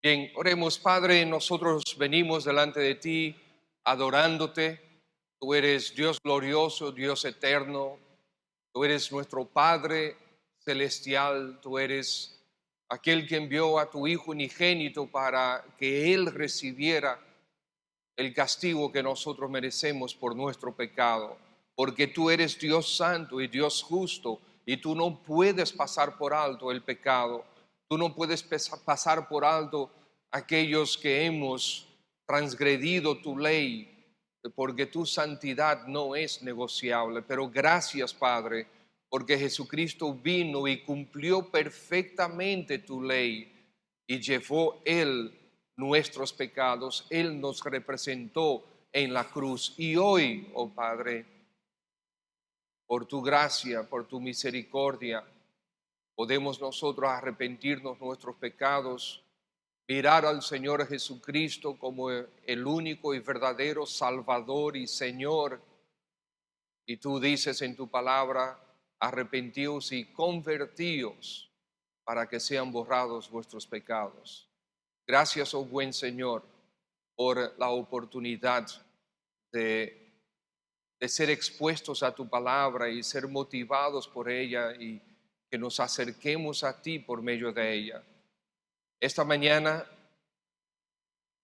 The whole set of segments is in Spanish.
Bien, oremos. Padre, nosotros venimos delante de ti adorándote. Tú eres Dios glorioso, Dios eterno. Tú eres nuestro Padre celestial. Tú eres aquel que envió a tu Hijo unigénito para que Él recibiera el castigo que nosotros merecemos por nuestro pecado. Porque tú eres Dios santo y Dios justo, y tú no puedes pasar por alto el pecado. Tú no puedes pasar por alto aquellos que hemos transgredido tu ley, porque tu santidad no es negociable. Pero gracias, Padre, porque Jesucristo vino y cumplió perfectamente tu ley y llevó Él nuestros pecados. Él nos representó en la cruz. Y hoy, oh Padre, por tu gracia, por tu misericordia, podemos nosotros arrepentirnos nuestros pecados, mirar al Señor Jesucristo como el único y verdadero Salvador y Señor. Y tú dices en tu palabra: arrepentíos y convertíos para que sean borrados vuestros pecados. Gracias, oh buen Señor, por la oportunidad de, de ser expuestos a tu palabra y ser motivados por ella, y que nos acerquemos a ti por medio de ella. Esta mañana,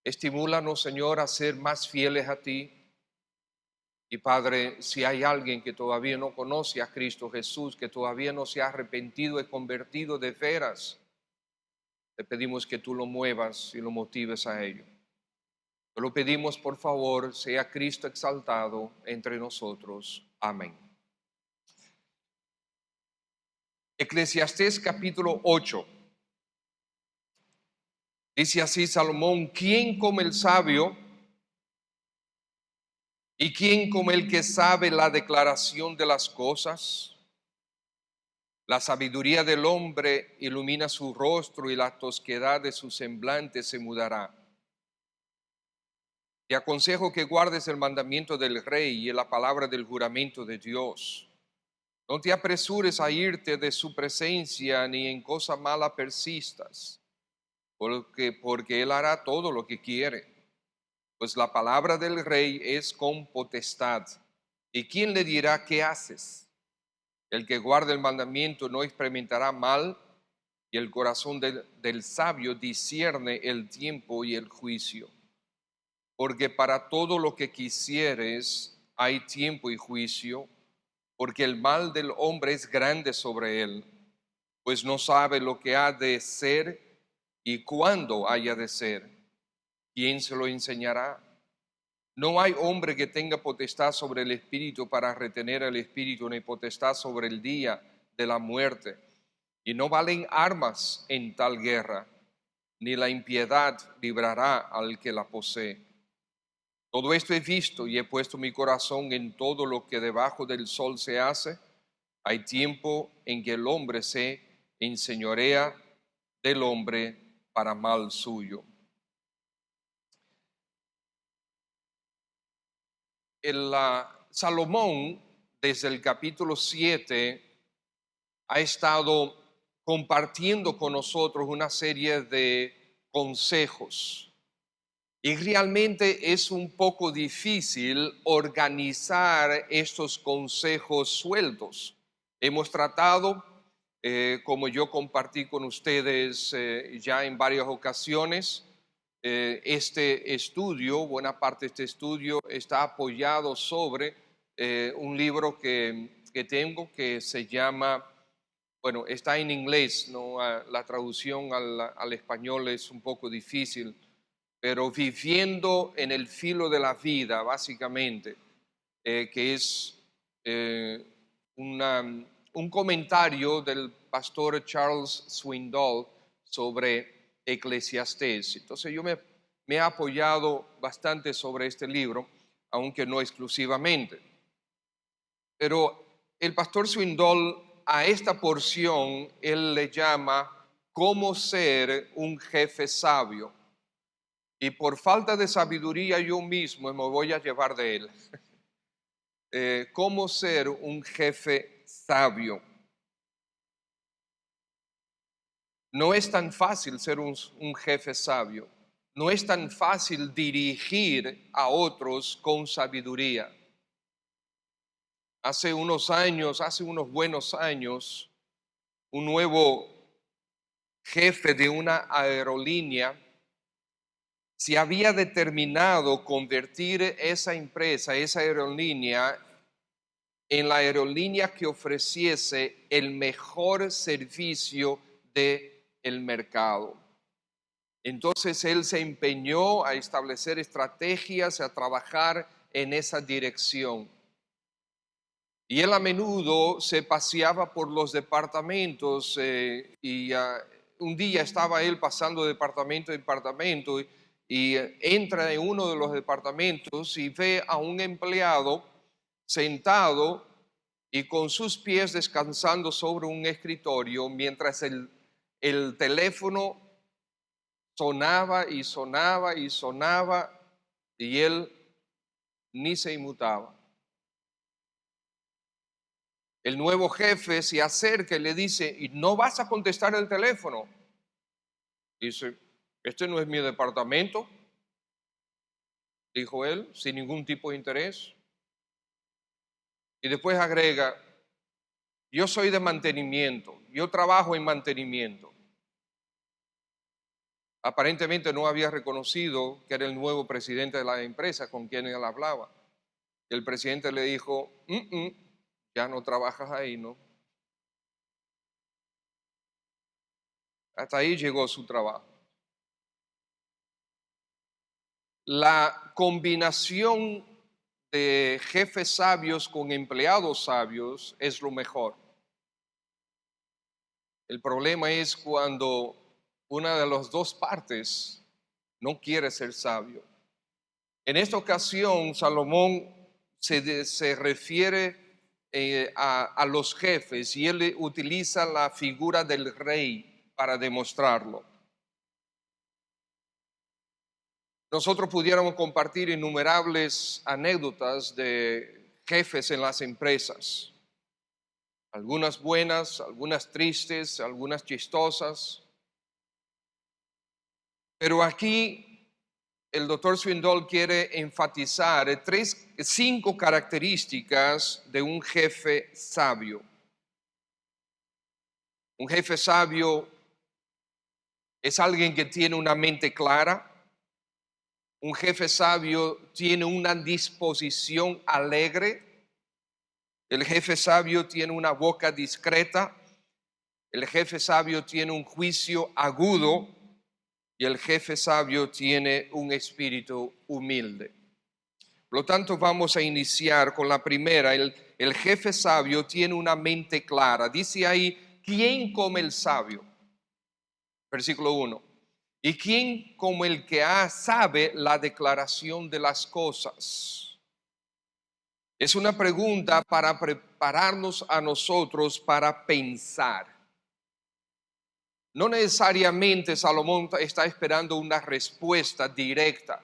estimúlanos, Señor, a ser más fieles a ti. Y Padre, si hay alguien que todavía no conoce a Cristo Jesús, que todavía no se ha arrepentido y convertido de veras, te pedimos que tú lo muevas y lo motives a ello. Te lo pedimos, por favor, sea Cristo exaltado entre nosotros. Amén. Eclesiastés capítulo 8. Dice así Salomón: ¿quién como el sabio y quién como el que sabe la declaración de las cosas? La sabiduría del hombre ilumina su rostro y la tosquedad de su semblante se mudará. Te aconsejo que guardes el mandamiento del rey y la palabra del juramento de Dios. No te apresures a irte de su presencia, ni en cosa mala persistas, porque él hará todo lo que quiere. Pues la palabra del rey es con potestad. ¿Y quién le dirá qué haces? El que guarda el mandamiento no experimentará mal, y el corazón del sabio discierne el tiempo y el juicio. Porque para todo lo que quisieres hay tiempo y juicio, porque el mal del hombre es grande sobre él, pues no sabe lo que ha de ser y cuándo haya de ser. ¿Quién se lo enseñará? No hay hombre que tenga potestad sobre el espíritu para retener el espíritu, ni potestad sobre el día de la muerte. Y no valen armas en tal guerra, ni la impiedad librará al que la posee. Todo esto he visto y he puesto mi corazón en todo lo que debajo del sol se hace. Hay tiempo en que el hombre se enseñorea del hombre para mal suyo. Salomón, desde el capítulo 7, ha estado compartiendo con nosotros una serie de consejos. Y realmente es un poco difícil organizar estos consejos sueltos. Hemos tratado, como yo compartí con ustedes ya en varias ocasiones, este estudio, buena parte de este estudio está apoyado sobre un libro que tengo que se llama, bueno, está en inglés, ¿no? La traducción al español es un poco difícil, pero Viviendo en el filo de la vida, básicamente, que es eh, un comentario del pastor Charles Swindoll sobre Eclesiastés. Entonces yo me he apoyado bastante sobre este libro, aunque no exclusivamente. Pero el pastor Swindoll, a esta porción, él le llama cómo ser un jefe sabio. Y por falta de sabiduría yo mismo me voy a llevar de él. Cómo ser un jefe sabio. No es tan fácil ser un jefe sabio. No es tan fácil dirigir a otros con sabiduría. Hace unos buenos años, un nuevo jefe de una aerolínea se había determinado convertir esa empresa, esa aerolínea, en la aerolínea que ofreciese el mejor servicio del mercado. Entonces él se empeñó a establecer estrategias, a trabajar en esa dirección. Y él a menudo se paseaba por los departamentos un día estaba él pasando de departamento en departamento y entra en uno de los departamentos y ve a un empleado sentado y con sus pies descansando sobre un escritorio mientras el teléfono sonaba y sonaba y sonaba y él ni se inmutaba. El nuevo jefe se acerca y le dice, ¿y no vas a contestar el teléfono? Dice, este no es mi departamento, dijo él, sin ningún tipo de interés. Y después agrega, yo soy de mantenimiento, yo trabajo en mantenimiento. Aparentemente no había reconocido que era el nuevo presidente de la empresa con quien él hablaba. El presidente le dijo, ya no trabajas ahí, ¿no? Hasta ahí llegó su trabajo. La combinación de jefes sabios con empleados sabios es lo mejor. El problema es cuando una de las dos partes no quiere ser sabio. En esta ocasión, Salomón se refiere a los jefes y él utiliza la figura del rey para demostrarlo. Nosotros pudiéramos compartir innumerables anécdotas de jefes en las empresas, algunas buenas, algunas tristes, algunas chistosas, pero aquí el doctor Swindoll quiere enfatizar 5 características de un jefe sabio. Un jefe sabio es alguien que tiene una mente clara. Un jefe sabio tiene una disposición alegre. El jefe sabio tiene una boca discreta. El jefe sabio tiene un juicio agudo. Y el jefe sabio tiene un espíritu humilde. Por lo tanto, vamos a iniciar con la primera. El jefe sabio tiene una mente clara. Dice ahí, ¿quién como el sabio? Versículo 1. ¿Y quién como el que sabe la declaración de las cosas? Es una pregunta para prepararnos a nosotros para pensar. No necesariamente Salomón está esperando una respuesta directa,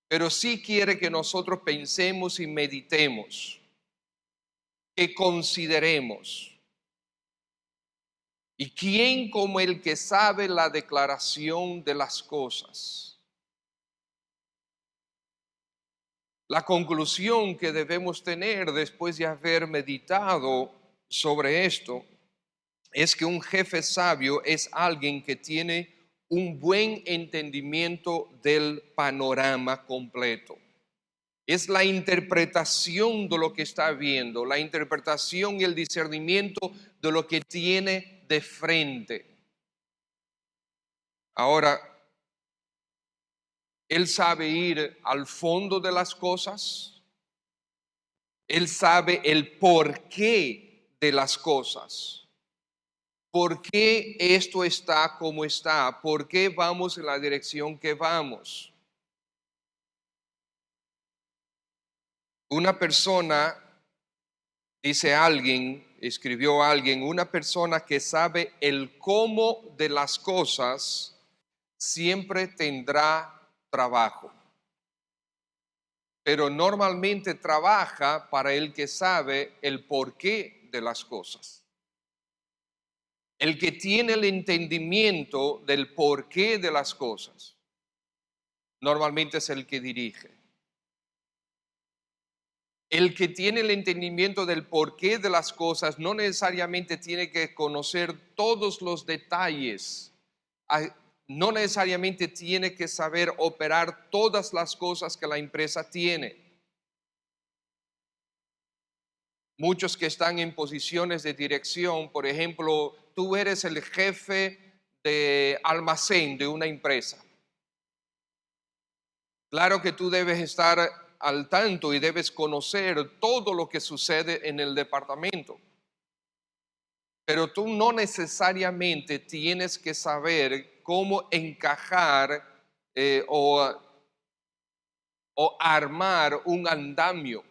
pero sí quiere que nosotros pensemos y meditemos, que consideremos. ¿Y quién como el que sabe la declaración de las cosas? La conclusión que debemos tener después de haber meditado sobre esto es que un jefe sabio es alguien que tiene un buen entendimiento del panorama completo. Es la interpretación de lo que está viendo, la interpretación y el discernimiento de lo que tiene de frente. Ahora, él sabe ir al fondo de las cosas, él sabe el porqué de las cosas. ¿Por qué esto está como está? ¿Por qué vamos en la dirección que vamos? Una persona, dice alguien, escribió alguien, una persona que sabe el cómo de las cosas siempre tendrá trabajo. Pero normalmente trabaja para el que sabe el porqué de las cosas. El que tiene el entendimiento del porqué de las cosas, normalmente es el que dirige. El que tiene el entendimiento del porqué de las cosas no necesariamente tiene que conocer todos los detalles, no necesariamente tiene que saber operar todas las cosas que la empresa tiene. Muchos que están en posiciones de dirección, por ejemplo, tú eres el jefe de almacén de una empresa. Claro que tú debes estar al tanto y debes conocer todo lo que sucede en el departamento. Pero tú no necesariamente tienes que saber cómo encajar o armar un andamio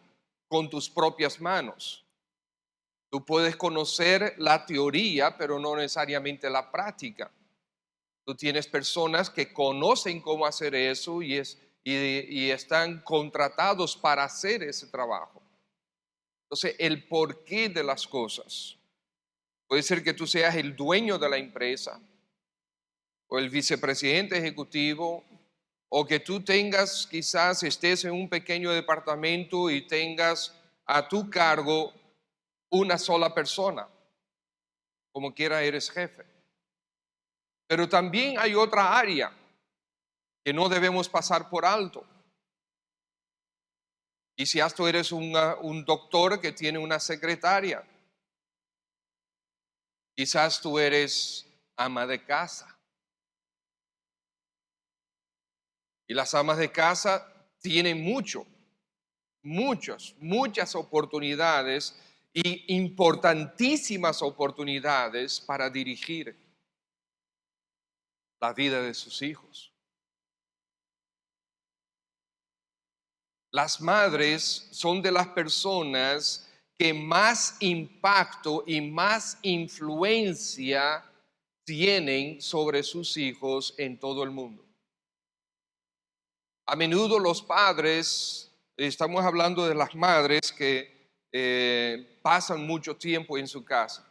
con tus propias manos. Tú puedes conocer la teoría, pero no necesariamente la práctica. Tú tienes personas que conocen cómo hacer eso y están contratados para hacer ese trabajo. Entonces, el porqué de las cosas. Puede ser que tú seas el dueño de la empresa o el vicepresidente ejecutivo, o que tú tengas, quizás estés en un pequeño departamento y tengas a tu cargo una sola persona. Como quiera eres jefe. Pero también hay otra área que no debemos pasar por alto. Quizás tú eres un doctor que tiene una secretaria. Quizás tú eres ama de casa. Y las amas de casa tienen muchas oportunidades y importantísimas oportunidades para dirigir la vida de sus hijos. Las madres son de las personas que más impacto y más influencia tienen sobre sus hijos en todo el mundo. A menudo los padres, estamos hablando de las madres que pasan mucho tiempo en su casa,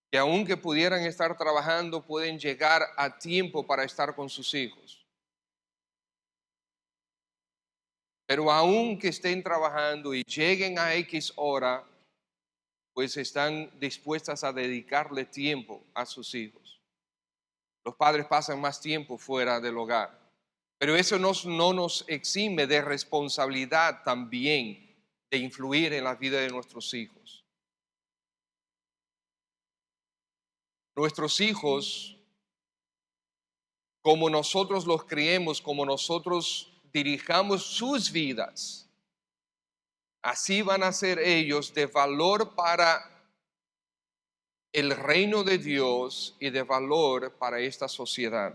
que aunque pudieran estar trabajando, pueden llegar a tiempo para estar con sus hijos. Pero aunque estén trabajando y lleguen a X hora, pues están dispuestas a dedicarle tiempo a sus hijos. Los padres pasan más tiempo fuera del hogar. Pero eso no nos exime de responsabilidad también de influir en la vida de nuestros hijos. Nuestros hijos, como nosotros los criemos, como nosotros dirijamos sus vidas, así van a ser ellos de valor para el reino de Dios y de valor para esta sociedad.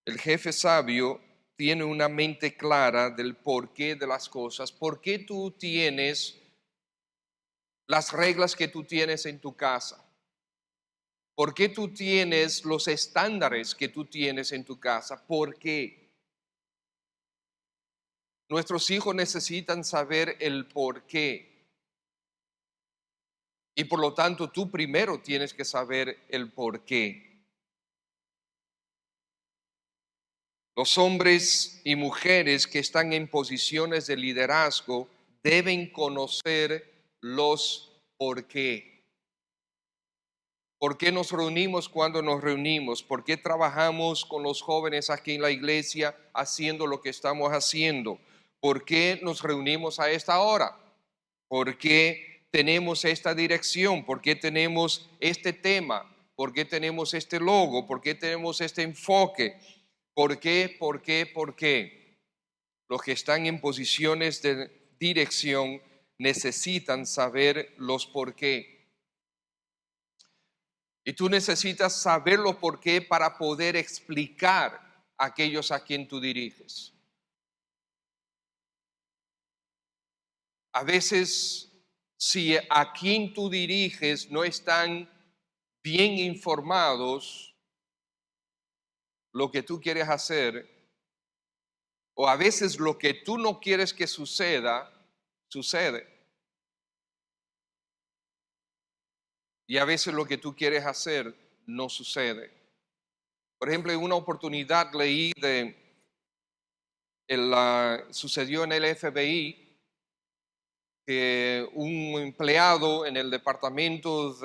El jefe sabio tiene una mente clara del porqué de las cosas. ¿Por qué tú tienes las reglas que tú tienes en tu casa? ¿Por qué tú tienes los estándares que tú tienes en tu casa? ¿Por qué? Nuestros hijos necesitan saber el porqué. Y por lo tanto, tú primero tienes que saber el porqué. Los hombres y mujeres que están en posiciones de liderazgo deben conocer los por qué. ¿Por qué nos reunimos cuando nos reunimos? ¿Por qué trabajamos con los jóvenes aquí en la iglesia haciendo lo que estamos haciendo? ¿Por qué nos reunimos a esta hora? ¿Por qué tenemos esta dirección? ¿Por qué tenemos este tema? ¿Por qué tenemos este logo? ¿Por qué tenemos este enfoque? ¿Por qué? ¿Por qué? ¿Por qué? Los que están en posiciones de dirección necesitan saber los por qué. Y tú necesitas saber los por qué para poder explicar a aquellos a quien tú diriges. A veces, si a quien tú diriges no están bien informados lo que tú quieres hacer, o a veces lo que tú no quieres que suceda, sucede. y a veces lo que tú quieres hacer no sucede. Por ejemplo, en una oportunidad leí sucedió en el FBI que un empleado en el departamento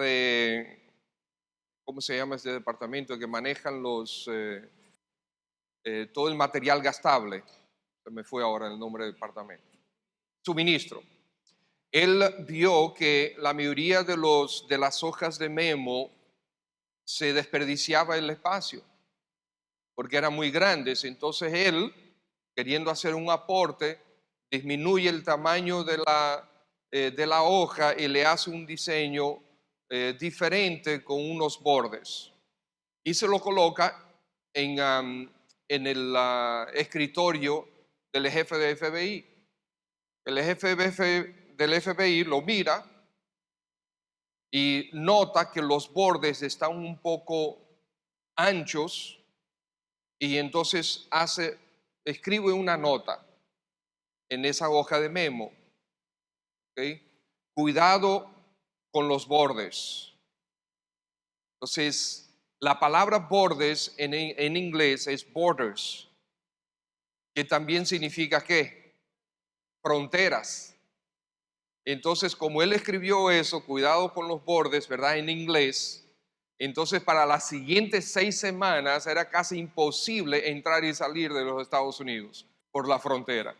¿cómo se llama ese departamento? Que manejan todo el material gastable. Se me fue ahora el nombre del departamento. Suministro. Él vio que la mayoría de las hojas de memo se desperdiciaba el espacio porque eran muy grandes. Entonces él, queriendo hacer un aporte, disminuye el tamaño de la hoja y le hace un diseño diferente con unos bordes. Y se lo coloca en el escritorio del jefe de FBI. El jefe del FBI lo mira y nota que los bordes están un poco anchos y entonces escribe una nota en esa hoja de memo. ¿Okay? Cuidado con los bordes. Entonces, la palabra bordes en inglés es borders, que también significa ¿qué? Fronteras. Entonces, como él escribió eso, cuidado con los bordes, ¿verdad? En inglés, entonces para las siguientes 6 semanas era casi imposible entrar y salir de los Estados Unidos por la frontera.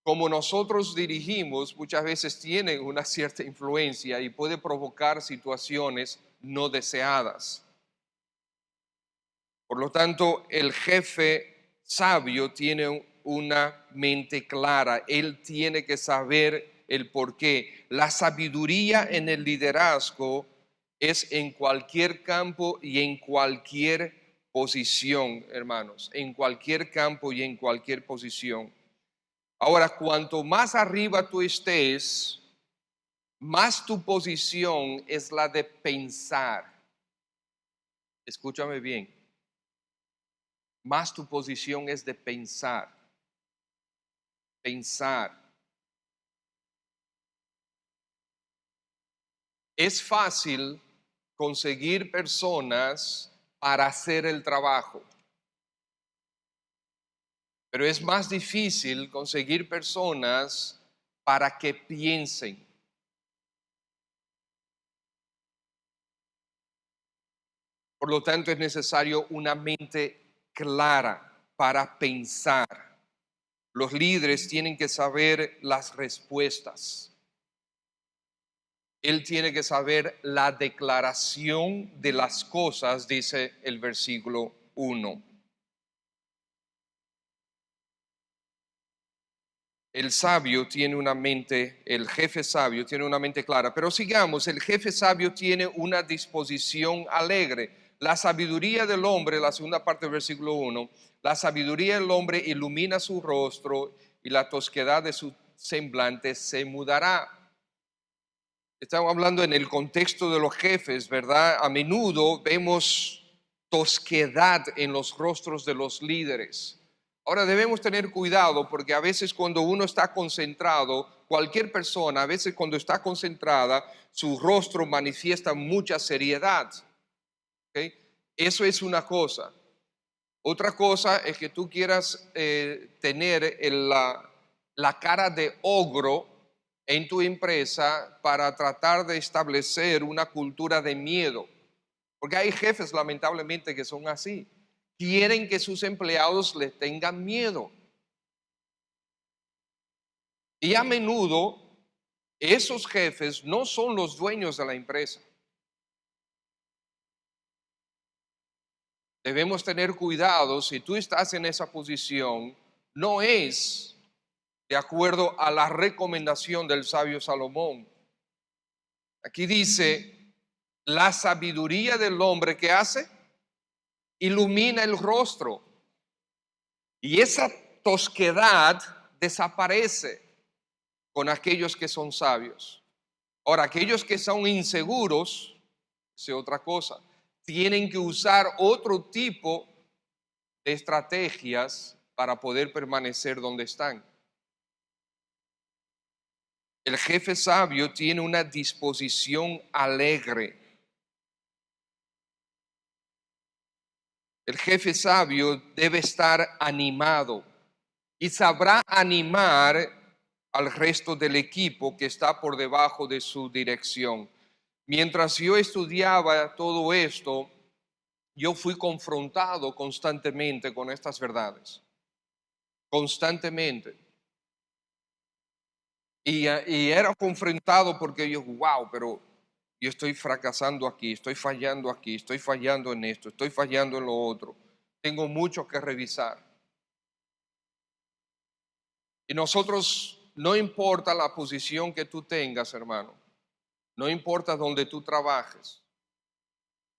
Como nosotros dirigimos, muchas veces tienen una cierta influencia y puede provocar situaciones no deseadas. Por lo tanto, el jefe sabio tiene una mente clara. Él tiene que saber el porqué. La sabiduría en el liderazgo es en cualquier campo y en cualquier posición, hermanos. En cualquier campo y en cualquier posición. Ahora, cuanto más arriba tú estés, más tu posición es la de pensar. Escúchame bien. Más tu posición es de pensar. Pensar. Es fácil conseguir personas para hacer el trabajo, pero es más difícil conseguir personas para que piensen. Por lo tanto, es necesario una mente clara para pensar. Los líderes tienen que saber las respuestas. Él tiene que saber la declaración de las cosas, dice el versículo 1. El sabio tiene una mente, el jefe sabio tiene una mente clara. Pero sigamos, el jefe sabio tiene una disposición alegre. La sabiduría del hombre, la segunda parte del versículo 1, la sabiduría del hombre ilumina su rostro y la tosquedad de su semblante se mudará. Estamos hablando en el contexto de los jefes, ¿verdad? A menudo vemos tosquedad en los rostros de los líderes. Ahora debemos tener cuidado porque a veces cuando uno está concentrado, cualquier persona, a veces cuando está concentrada, su rostro manifiesta mucha seriedad. ¿Okay? Eso es una cosa. Otra cosa es que tú quieras tener la cara de ogro en tu empresa para tratar de establecer una cultura de miedo. Porque hay jefes lamentablemente que son así. Quieren que sus empleados les tengan miedo. Y a menudo esos jefes no son los dueños de la empresa. Debemos tener cuidado si tú estás en esa posición, no es de acuerdo a la recomendación del sabio Salomón. Aquí dice, la sabiduría del hombre que hace, ilumina el rostro. Y esa tosquedad desaparece con aquellos que son sabios. Ahora, aquellos que son inseguros, es otra cosa. Tienen que usar otro tipo de estrategias para poder permanecer donde están. El jefe sabio tiene una disposición alegre. El jefe sabio debe estar animado y sabrá animar al resto del equipo que está por debajo de su dirección. Mientras yo estudiaba todo esto, yo fui confrontado constantemente con estas verdades. Constantemente. Y era confrontado porque yo, wow, pero yo estoy fracasando aquí, estoy fallando en esto, estoy fallando en lo otro. Tengo mucho que revisar. Y nosotros, no importa la posición que tú tengas, hermano, no importa dónde tú trabajes,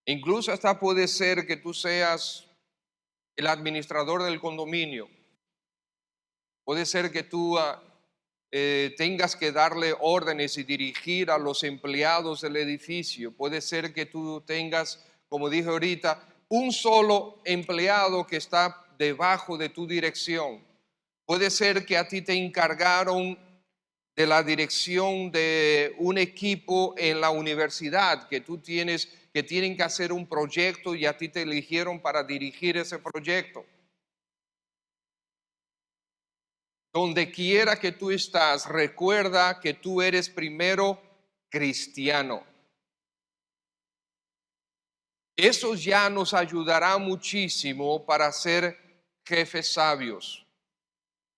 incluso hasta puede ser que tú seas el administrador del condominio, puede ser que tú tengas que darle órdenes y dirigir a los empleados del edificio. Puede ser que tú tengas, como dije ahorita, un solo empleado que está debajo de tu dirección. Puede ser que a ti te encargaron de la dirección de un equipo en la universidad, que tú tienes, que tienen que hacer un proyecto y a ti te eligieron para dirigir ese proyecto. Donde quiera que tú estás, recuerda que tú eres primero cristiano. Eso ya nos ayudará muchísimo para ser jefes sabios,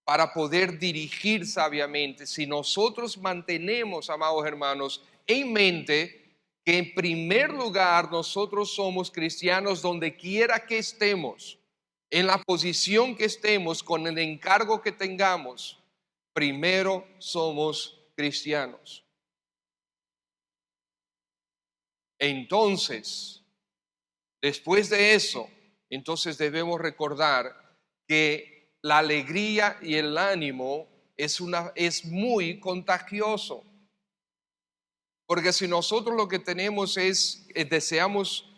para poder dirigir sabiamente. Si nosotros mantenemos, amados hermanos, en mente que en primer lugar nosotros somos cristianos donde quiera que estemos, en la posición que estemos, con el encargo que tengamos, primero somos cristianos. Entonces, después de eso, entonces debemos recordar que la alegría y el ánimo es muy contagioso. Porque si nosotros lo que tenemos es, deseamos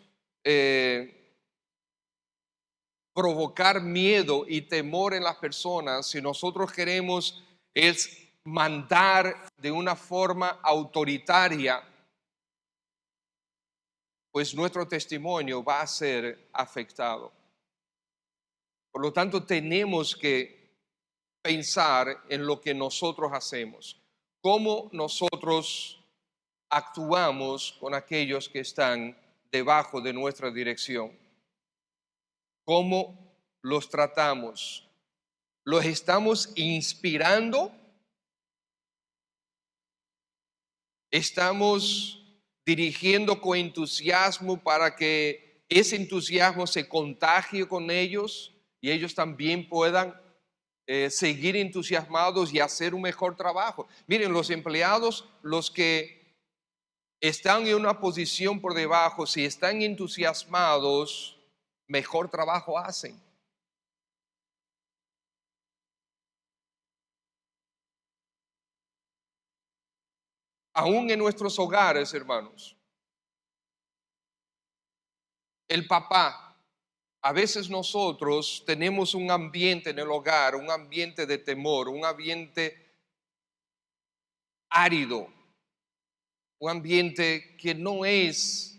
provocar miedo y temor en las personas, si nosotros queremos es mandar de una forma autoritaria, pues nuestro testimonio va a ser afectado. Por lo tanto, tenemos que pensar en lo que nosotros hacemos, cómo nosotros actuamos con aquellos que están debajo de nuestra dirección, cómo los tratamos, los estamos inspirando, estamos dirigiendo con entusiasmo para que ese entusiasmo se contagie con ellos y ellos también puedan seguir entusiasmados y hacer un mejor trabajo. Miren, los empleados, los que están en una posición por debajo, si están entusiasmados, mejor trabajo hacen. Aún en nuestros hogares, hermanos, el papá, a veces nosotros tenemos un ambiente en el hogar, un ambiente de temor, un ambiente árido, un ambiente que no es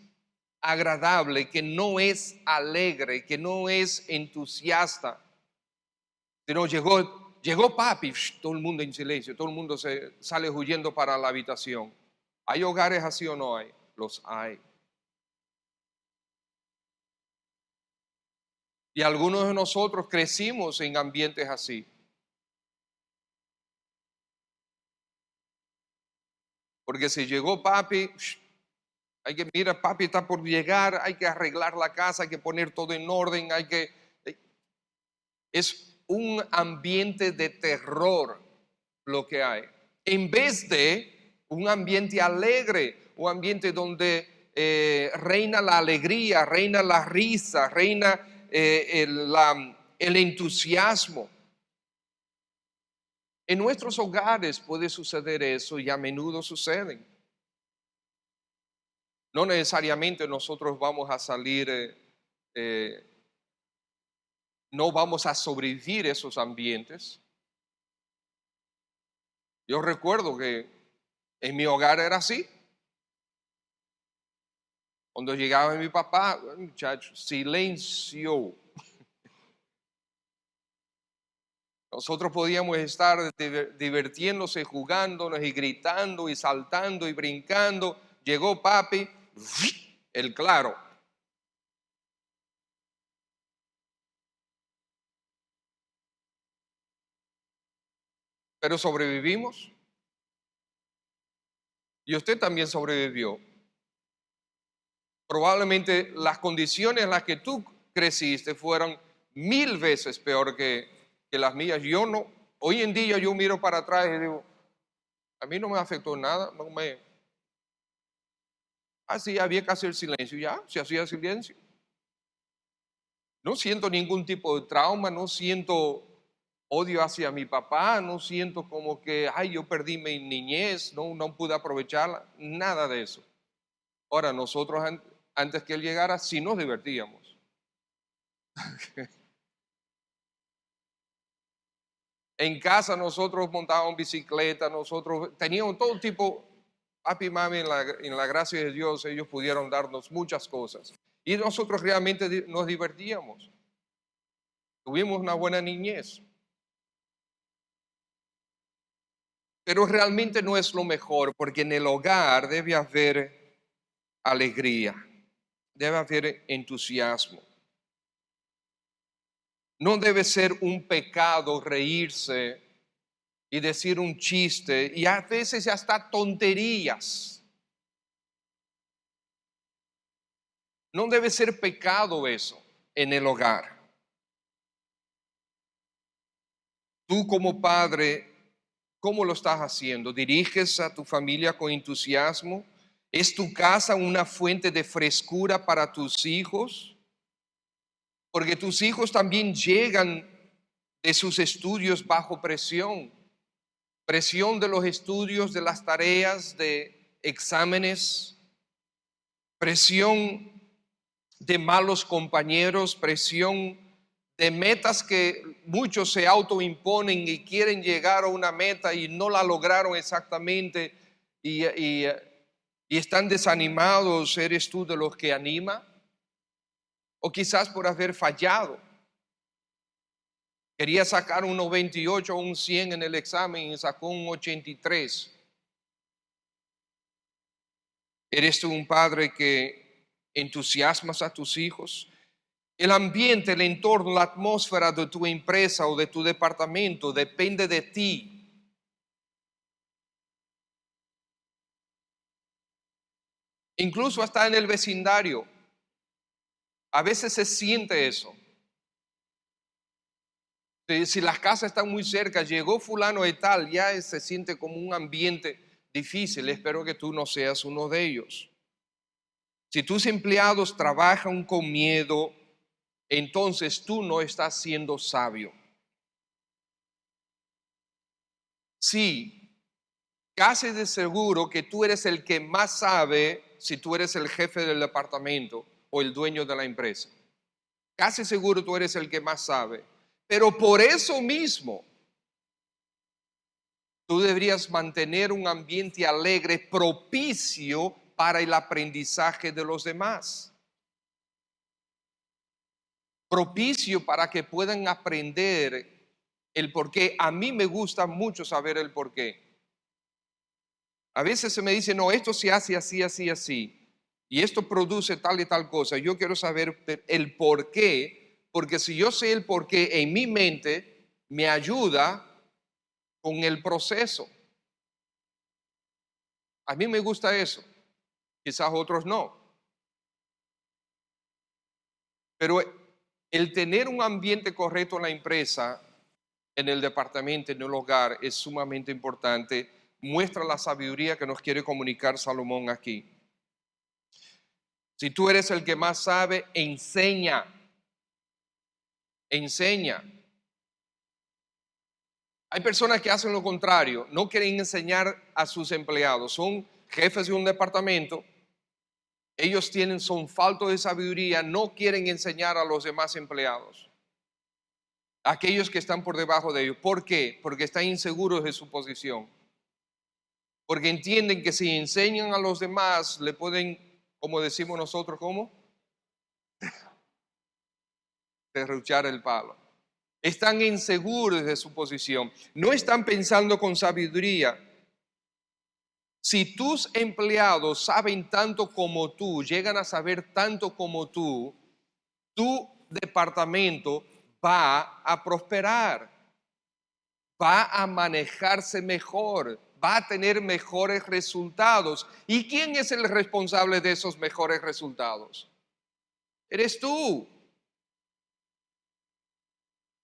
agradable, que no es alegre, que no es entusiasta. Pero llegó papi, todo el mundo en silencio, todo el mundo se sale huyendo para la habitación. ¿Hay hogares así o no hay? Los hay. Y algunos de nosotros crecimos en ambientes así. Porque si llegó papi, hay que, mira, papi está por llegar, hay que arreglar la casa, hay que poner todo en orden, es un ambiente de terror lo que hay. En vez de un ambiente alegre, un ambiente donde reina la alegría, reina la risa, reina el entusiasmo. En nuestros hogares puede suceder eso y a menudo suceden. No necesariamente nosotros vamos a salir, eh, no vamos a sobrevivir esos ambientes. Yo recuerdo que En mi hogar era así. Cuando llegaba mi papá, muchachos, silencio. Nosotros podíamos estar divirtiéndose, jugándonos y gritando y saltando y brincando. Llegó papi, el claro. Pero sobrevivimos y usted también sobrevivió. Probablemente las condiciones en las que tú creciste fueron 1000 veces peor que las mías. Yo no, hoy en día yo miro para atrás y digo, a mí no me afectó nada, así había que hacer silencio, ya, se hacía silencio. No siento ningún tipo de trauma, no siento odio hacia mi papá, no siento como que, ay, yo perdí mi niñez, no pude aprovecharla, nada de eso. Ahora, nosotros antes que él llegara, sí nos divertíamos. En casa nosotros montábamos bicicleta, nosotros teníamos todo tipo, papi y mami, en la gracia de Dios, ellos pudieron darnos muchas cosas. Y nosotros realmente nos divertíamos. Tuvimos una buena niñez. Pero realmente no es lo mejor, porque en el hogar debe haber alegría, debe haber entusiasmo. No debe ser un pecado reírse y decir un chiste y a veces hasta tonterías. No debe ser pecado eso en el hogar. Tú como padre, ¿cómo lo estás haciendo? ¿Diriges a tu familia con entusiasmo? ¿Es tu casa una fuente de frescura para tus hijos? Porque tus hijos también llegan de sus estudios bajo presión. Presión de los estudios, de las tareas, de exámenes. Presión de malos compañeros, presión de metas que muchos se autoimponen y quieren llegar a una meta y no la lograron exactamente y están desanimados. ¿Eres tú de los que anima? O quizás por haber fallado. Quería sacar un 98 o un 100 en el examen y sacó un 83. ¿Eres tú un padre que entusiasmas a tus hijos? El ambiente, el entorno, la atmósfera de tu empresa o de tu departamento depende de ti. Incluso hasta en el vecindario. A veces se siente eso. Si las casas están muy cerca, llegó fulano de tal, ya se siente como un ambiente difícil. Espero que tú no seas uno de ellos. Si tus empleados trabajan con miedo, entonces tú no estás siendo sabio. Sí, casi de seguro que tú eres el que más sabe si tú eres el jefe del departamento o el dueño de la empresa. Casi seguro tú eres el que más sabe. Pero por eso mismo, tú deberías mantener un ambiente alegre, propicio para el aprendizaje de los demás. Propicio para que puedan aprender el porqué. A mí me gusta mucho saber el porqué. A veces se me dice, no, esto se hace así, así, así. Y esto produce tal y tal cosa. Yo quiero saber el porqué, porque si yo sé el porqué en mi mente, me ayuda con el proceso. A mí me gusta eso. Quizás otros no. Pero el tener un ambiente correcto en la empresa, en el departamento, en el hogar, es sumamente importante. Muestra la sabiduría que nos quiere comunicar Salomón aquí. Si tú eres el que más sabe, enseña. Enseña. Hay personas que hacen lo contrario, no quieren enseñar a sus empleados. Son jefes de un departamento, ellos son faltos de sabiduría, no quieren enseñar a los demás empleados. Aquellos que están por debajo de ellos. ¿Por qué? Porque están inseguros de su posición. porque entienden que si enseñan a los demás, le pueden, como decimos nosotros, ¿cómo? Derruchar el palo. Están inseguros de su posición, no están pensando con sabiduría. Si tus empleados saben tanto como tú, llegan a saber tanto como tú, tu departamento va a prosperar, va a manejarse mejor, va a tener mejores resultados. ¿Y quién es el responsable de esos mejores resultados? Eres tú.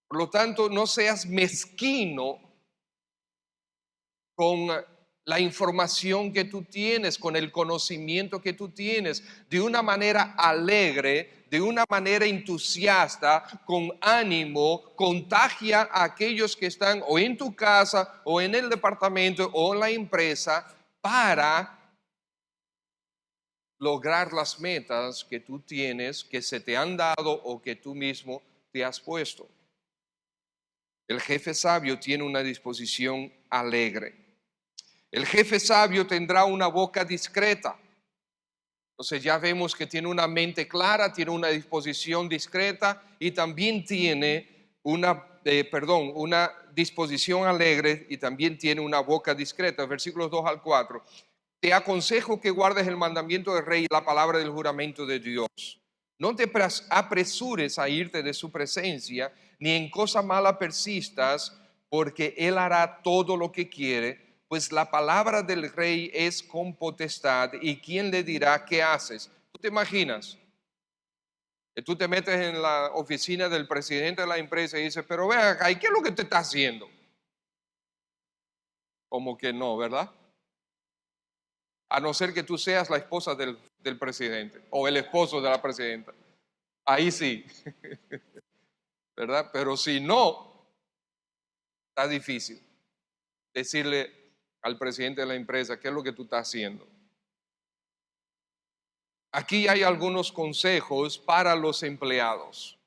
Por lo tanto, no seas mezquino con la información que tú tienes, con el conocimiento que tú tienes, de una manera alegre, de una manera entusiasta, con ánimo, contagia a aquellos que están o en tu casa, o en el departamento, o en la empresa, para lograr las metas que tú tienes, que se te han dado o que tú mismo te has puesto. El jefe sabio tiene una disposición alegre. El jefe sabio tendrá una boca discreta. Entonces ya vemos que tiene una mente clara, tiene una disposición discreta y también tiene una disposición alegre y también tiene una boca discreta. Versículos 2 al 4. Te aconsejo que guardes el mandamiento del rey y la palabra del juramento de Dios. No te apresures a irte de su presencia, ni en cosa mala persistas, porque él hará todo lo que quiere, pues la palabra del rey es con potestad, y quién le dirá qué haces. ¿Tú te imaginas que tú te metes en la oficina del presidente de la empresa y dices, pero ve acá, ¿y qué es lo que te está haciendo? Como que no, ¿verdad? A no ser que tú seas la esposa del presidente o el esposo de la presidenta. Ahí sí, ¿verdad? Pero si no, está difícil decirle al presidente de la empresa qué es lo que tú estás haciendo. Aquí hay algunos consejos para los empleados,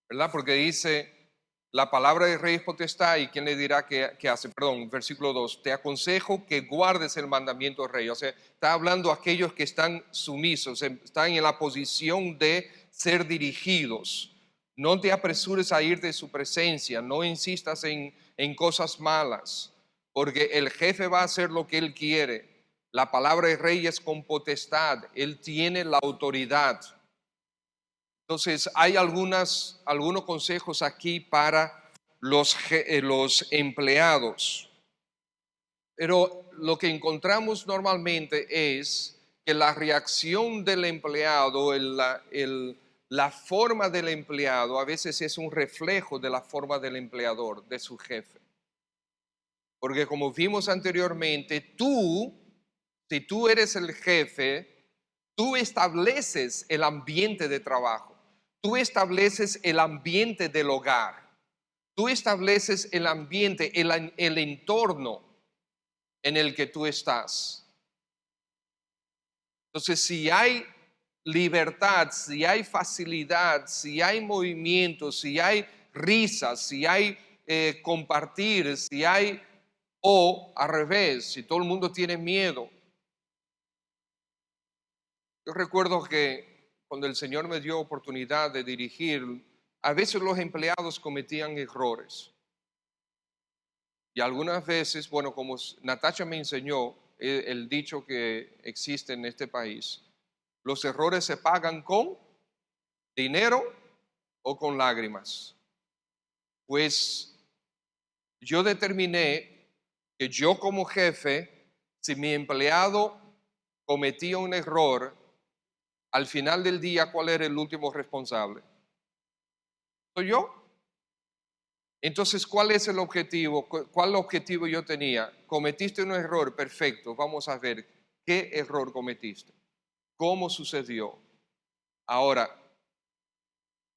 ¿verdad? Porque dice, la palabra del rey es potestad y quién le dirá qué hace. Perdón, versículo 2, te aconsejo que guardes el mandamiento del rey. O sea, está hablando a aquellos que están sumisos, están en la posición de ser dirigidos. No te apresures a ir de su presencia, no insistas en cosas malas, porque el jefe va a hacer lo que él quiere. La palabra del rey es con potestad, él tiene la autoridad. Entonces, hay algunos consejos aquí para los empleados. Pero lo que encontramos normalmente es que la reacción del empleado, la forma del empleado, a veces es un reflejo de la forma del empleador, de su jefe. Porque como vimos anteriormente, si tú eres el jefe, tú estableces el ambiente de trabajo, tú estableces el ambiente del hogar, tú estableces el ambiente, el entorno en el que tú estás. Entonces, si hay libertad, si hay facilidad, si hay movimiento, si hay risas, si hay compartir, si hay, o al revés, si todo el mundo tiene miedo. Yo recuerdo que cuando el Señor me dio oportunidad de dirigir, a veces los empleados cometían errores. Y algunas veces, bueno, como Natacha me enseñó el dicho que existe en este país, los errores se pagan con dinero o con lágrimas. Pues yo determiné que yo como jefe, si mi empleado cometía un error, al final del día, ¿cuál era el último responsable? Soy yo. Entonces, ¿cuál es el objetivo? ¿Cuál objetivo yo tenía? Cometiste un error, perfecto. Vamos a ver qué error cometiste. ¿Cómo sucedió? Ahora,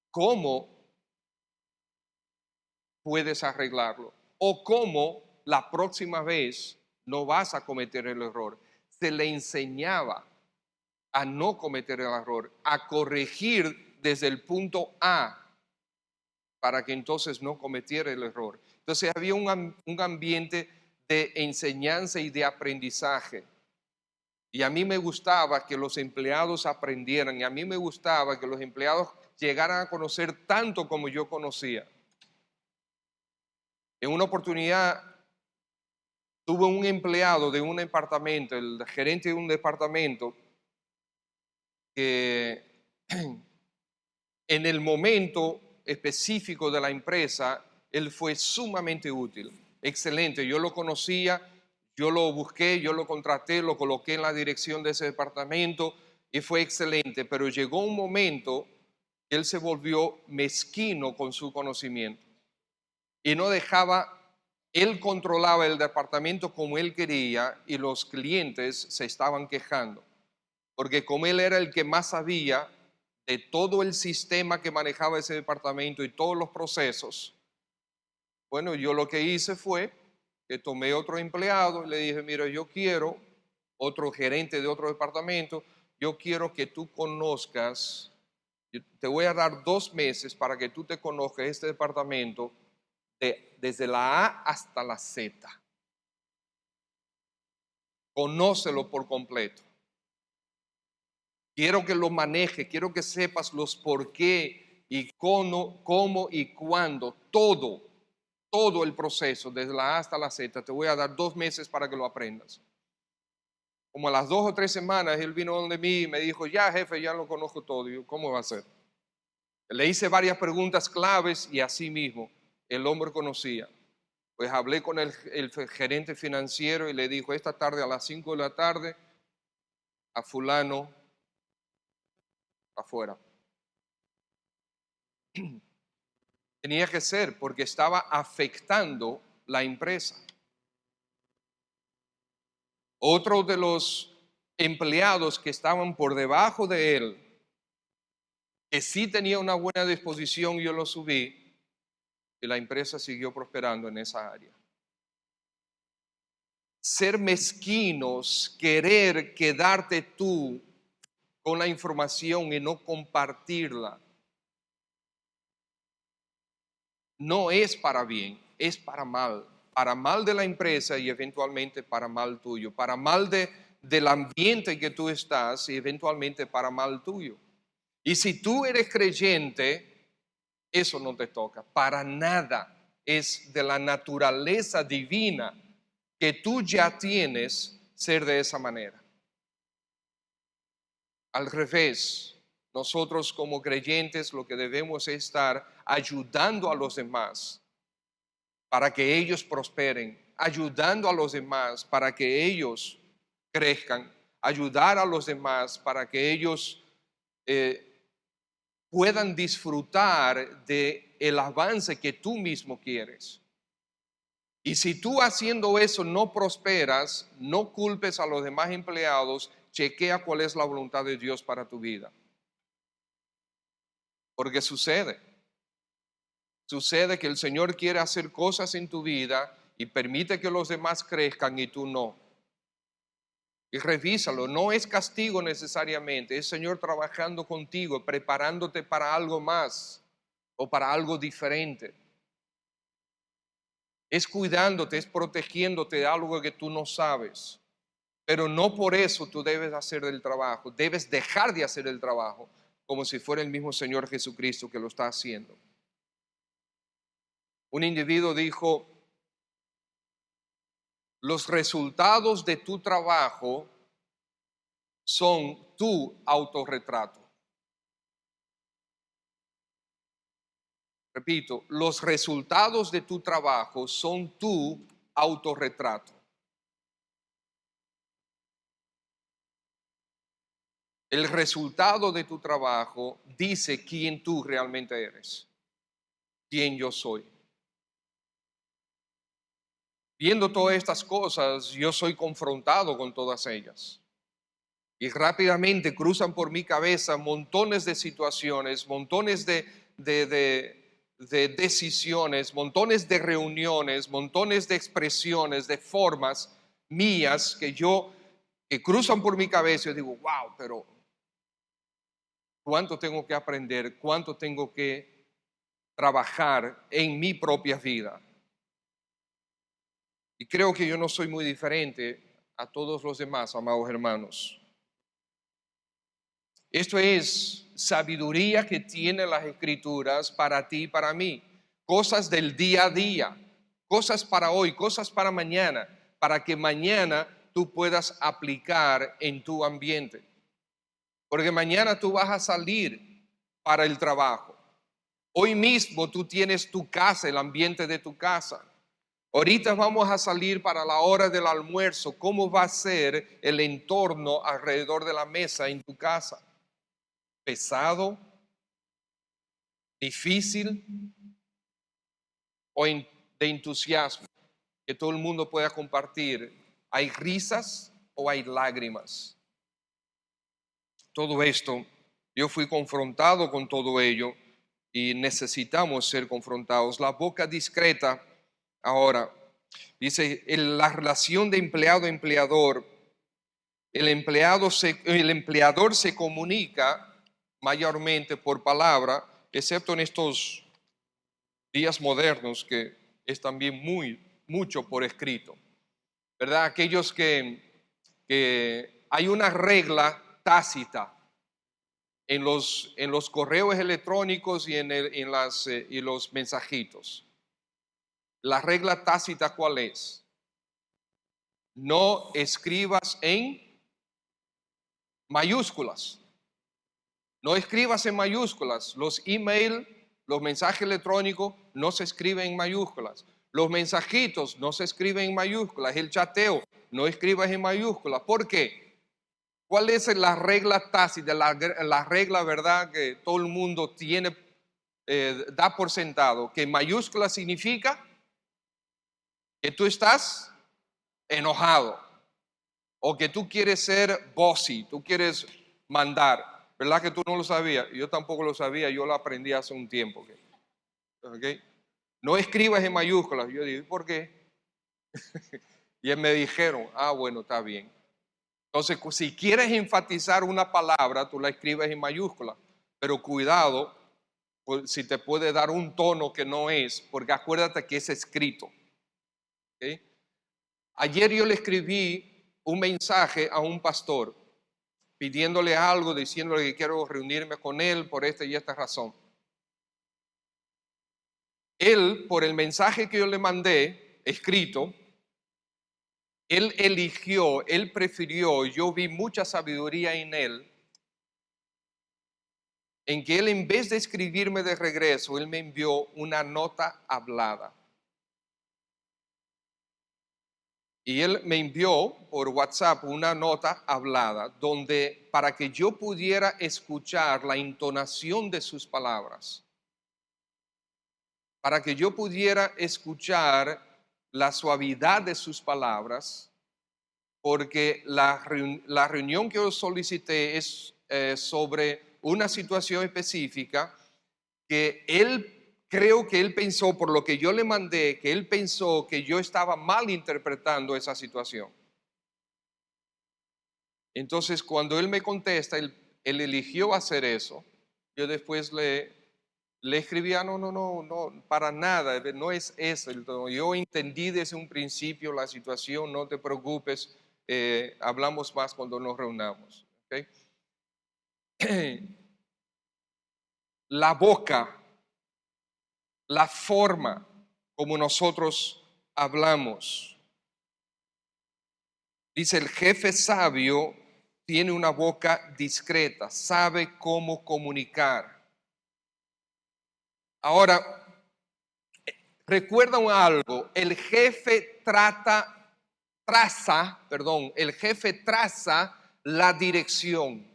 ¿cómo puedes arreglarlo? ¿O cómo la próxima vez no vas a cometer el error? Se le enseñaba a no cometer el error, a corregir desde el punto A para que entonces no cometiera el error. Entonces había un ambiente de enseñanza y de aprendizaje. Y a mí me gustaba que los empleados aprendieran, y a mí me gustaba que los empleados llegaran a conocer tanto como yo conocía. En una oportunidad tuve un empleado de un departamento, el gerente de un departamento, que en el momento específico de la empresa, él fue sumamente útil, excelente. Yo lo conocía, yo lo busqué, yo lo contraté, lo coloqué en la dirección de ese departamento y fue excelente. Pero llegó un momento que él se volvió mezquino con su conocimiento y no dejaba, él controlaba el departamento como él quería y los clientes se estaban quejando, porque como él era el que más sabía de todo el sistema que manejaba ese departamento y todos los procesos, bueno, yo lo que hice fue que tomé otro empleado y le dije, mira, yo quiero otro gerente de otro departamento, yo quiero que tú conozcas, te voy a dar 2 meses para que tú te conozcas este departamento desde la A hasta la Z. Conócelo por completo. Quiero que lo maneje, quiero que sepas los por qué y cómo y cuándo, todo el proceso, desde la A hasta la Z. Te voy a dar 2 meses para que lo aprendas. Como a las 2 o 3 semanas, él vino donde mí y me dijo, ya jefe, ya lo conozco todo. Y yo, ¿cómo va a ser? Le hice varias preguntas claves y así mismo el hombre conocía. Pues hablé con el gerente financiero y le dijo, esta tarde a las 5 de la tarde, a fulano afuera. Tenía que ser porque estaba afectando la empresa. Otro de los empleados que estaban por debajo de él, que sí tenía una buena disposición, yo lo subí y la empresa siguió prosperando en esa área. Ser mezquinos, querer quedarte tú con la información y no compartirla, no es para bien, es para mal de la empresa y eventualmente para mal tuyo, para mal del ambiente en que tú estás y eventualmente para mal tuyo. Y si tú eres creyente, eso no te toca, para nada. Es de la naturaleza divina que tú ya tienes ser de esa manera. Al revés, nosotros como creyentes lo que debemos es estar ayudando a los demás para que ellos prosperen, ayudando a los demás para que ellos crezcan, ayudar a los demás para que ellos puedan disfrutar de el avance que tú mismo quieres. Y si tú haciendo eso no prosperas, no culpes a los demás empleados, chequea cuál es la voluntad de Dios para tu vida. Porque sucede que el Señor quiere hacer cosas en tu vida y permite que los demás crezcan y tú no. Y revísalo, no es castigo necesariamente, es el Señor trabajando contigo, preparándote para algo más o para algo diferente. Es cuidándote, es protegiéndote de algo que tú no sabes. Pero no por eso tú debes hacer el trabajo, debes dejar de hacer el trabajo como si fuera el mismo Señor Jesucristo que lo está haciendo. Un individuo dijo, los resultados de tu trabajo son tu autorretrato. Repito, los resultados de tu trabajo son tu autorretrato. El resultado de tu trabajo dice quién tú realmente eres, quién yo soy. Viendo todas estas cosas, yo soy confrontado con todas ellas. Y rápidamente cruzan por mi cabeza montones de situaciones, montones de decisiones, montones de reuniones, montones de expresiones, de formas mías que cruzan por mi cabeza y digo, wow, pero ¿cuánto tengo que aprender? ¿Cuánto tengo que trabajar en mi propia vida? Y creo que yo no soy muy diferente a todos los demás, amados hermanos. Esto es sabiduría que tienen las Escrituras para ti y para mí. Cosas del día a día, cosas para hoy, cosas para mañana, para que mañana tú puedas aplicar en tu ambiente. Porque mañana tú vas a salir para el trabajo. Hoy mismo tú tienes tu casa, el ambiente de tu casa. Ahorita vamos a salir para la hora del almuerzo. ¿Cómo va a ser el entorno alrededor de la mesa en tu casa? ¿Pesado? ¿Difícil? ¿O de entusiasmo? Que todo el mundo pueda compartir. ¿Hay risas o hay lágrimas? Todo esto, yo fui confrontado con todo ello y necesitamos ser confrontados. La boca discreta, ahora, dice, la relación de empleado-empleador, el empleador se comunica mayormente por palabra, excepto en estos días modernos que es también mucho por escrito, ¿verdad? Aquellos que hay una regla tácita en los correos electrónicos y y los mensajitos. La regla tácita, ¿cuál es? No escribas en mayúsculas. No escribas en mayúsculas. Los email, los mensajes electrónicos no se escriben en mayúsculas. Los mensajitos no se escriben en mayúsculas. El chateo no escribas en mayúsculas. ¿Por qué? ¿Cuál es la regla tácita? La regla, ¿verdad? Que todo el mundo tiene, da por sentado. Que mayúscula significa que tú estás enojado. O que tú quieres ser bossy, tú quieres mandar. ¿Verdad que tú no lo sabías? Yo tampoco lo sabía, yo lo aprendí hace un tiempo. ¿Okay? No escribas en mayúsculas. Yo digo, ¿por qué? Y me dijeron, bueno, está bien. Entonces, si quieres enfatizar una palabra, tú la escribes en mayúsculas. Pero cuidado, pues, si te puede dar un tono que no es, porque acuérdate que es escrito. ¿Okay? Ayer yo le escribí un mensaje a un pastor pidiéndole algo, diciéndole que quiero reunirme con él por esta y esta razón. Él, por el mensaje que yo le mandé, escrito, él eligió, él prefirió, yo vi mucha sabiduría en él, en que él en vez de escribirme de regreso, él me envió una nota hablada. Y él me envió por WhatsApp una nota hablada donde para que yo pudiera escuchar la entonación de sus palabras, para que yo pudiera escuchar la suavidad de sus palabras, porque la reunión que yo solicité es sobre una situación específica que él, creo que él pensó, por lo que yo le mandé, que él pensó que yo estaba mal interpretando esa situación. Entonces, cuando él me contesta, él eligió hacer eso. Yo después le escribí, no, para nada, no es eso. Yo entendí desde un principio la situación, no te preocupes, hablamos más cuando nos reunamos. ¿Okay? La boca, la forma como nosotros hablamos. Dice, el jefe sabio tiene una boca discreta, sabe cómo comunicar. Ahora, recuerdan algo, el jefe traza la dirección.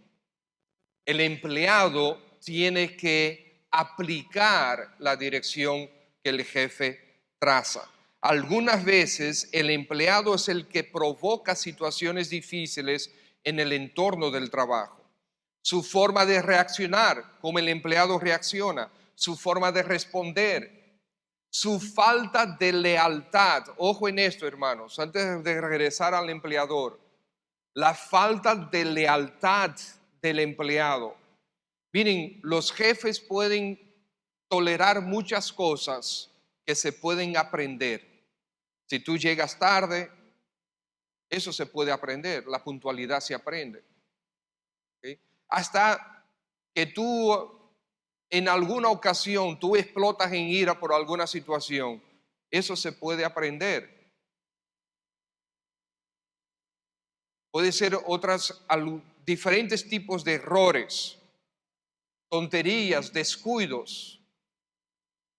El empleado tiene que aplicar la dirección que el jefe traza. Algunas veces el empleado es el que provoca situaciones difíciles en el entorno del trabajo. Su forma de reaccionar, como el empleado reacciona, su forma de responder, su falta de lealtad. Ojo en esto, hermanos, antes de regresar al empleador, la falta de lealtad del empleado. Miren, los jefes pueden tolerar muchas cosas que se pueden aprender. Si tú llegas tarde, eso se puede aprender, la puntualidad se aprende. ¿Ok? Hasta que tú en alguna ocasión tú explotas en ira por alguna situación, eso se puede aprender. Puede ser diferentes tipos de errores, tonterías, descuidos.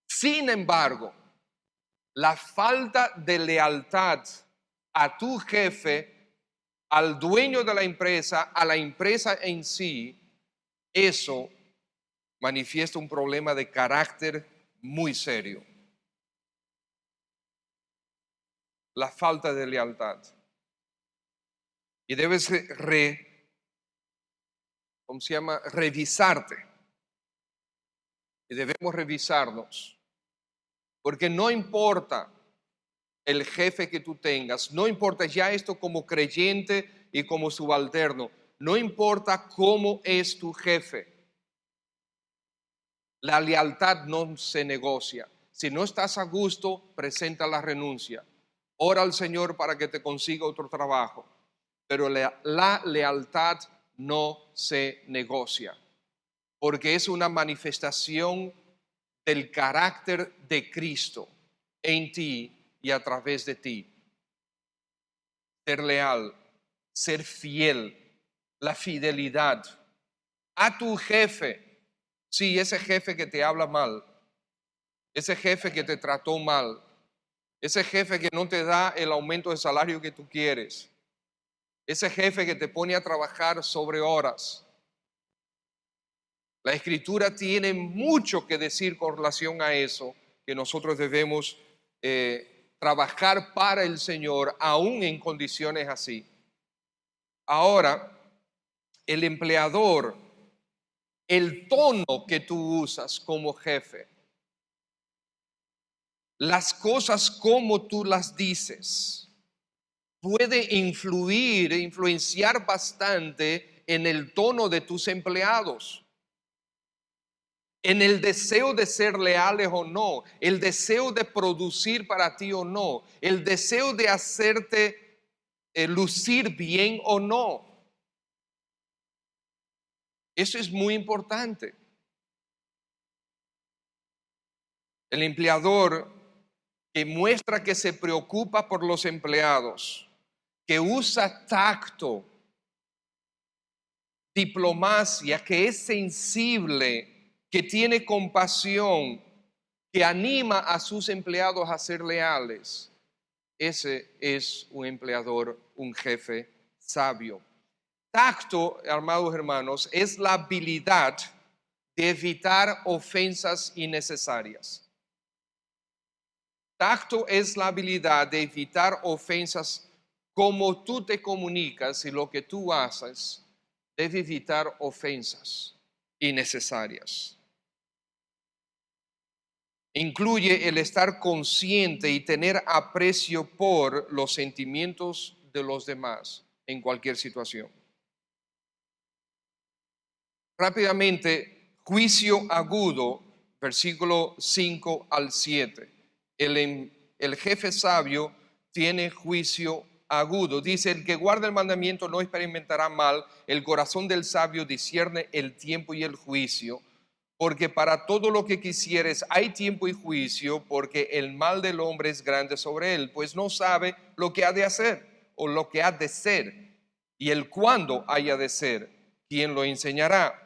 Sin embargo, la falta de lealtad a tu jefe, al dueño de la empresa, a la empresa en sí, eso manifiesta un problema de carácter muy serio. La falta de lealtad. Y debes revisarte. Y debemos revisarnos. Porque no importa el jefe que tú tengas, no importa ya esto como creyente y como subalterno, no importa cómo es tu jefe. La lealtad no se negocia. Si no estás a gusto, presenta la renuncia. Ora al Señor para que te consiga otro trabajo. Pero la lealtad no se negocia, porque es una manifestación del carácter de Cristo en ti y a través de ti. Ser leal, ser fiel, la fidelidad a tu jefe. Sí, ese jefe que te habla mal, ese jefe que te trató mal, ese jefe que no te da el aumento de salario que tú quieres, ese jefe que te pone a trabajar sobre horas. La Escritura tiene mucho que decir con relación a eso, que nosotros debemos trabajar para el Señor, aún en condiciones así. Ahora, el empleador, el tono que tú usas como jefe, las cosas como tú las dices, puede influenciar bastante en el tono de tus empleados, en el deseo de ser leales o no, el deseo de producir para ti o no, el deseo de hacerte lucir bien o no. Eso es muy importante. El empleador que muestra que se preocupa por los empleados, que usa tacto, diplomacia, que es sensible, que tiene compasión, que anima a sus empleados a ser leales. Ese es un empleador, un jefe sabio. Tacto, amados hermanos, es la habilidad de evitar ofensas innecesarias. Tacto es la habilidad de evitar ofensas como tú te comunicas y lo que tú haces. Debe evitar ofensas innecesarias. Incluye el estar consciente y tener aprecio por los sentimientos de los demás en cualquier situación. Rápidamente, juicio agudo, versículo 5 al 7. El jefe sabio tiene juicio agudo. Dice, el que guarda el mandamiento no experimentará mal. El corazón del sabio discierne el tiempo y el juicio. Porque para todo lo que quisieres hay tiempo y juicio, porque el mal del hombre es grande sobre él, pues no sabe lo que ha de hacer o lo que ha de ser, y el cuándo haya de ser, ¿quién lo enseñará?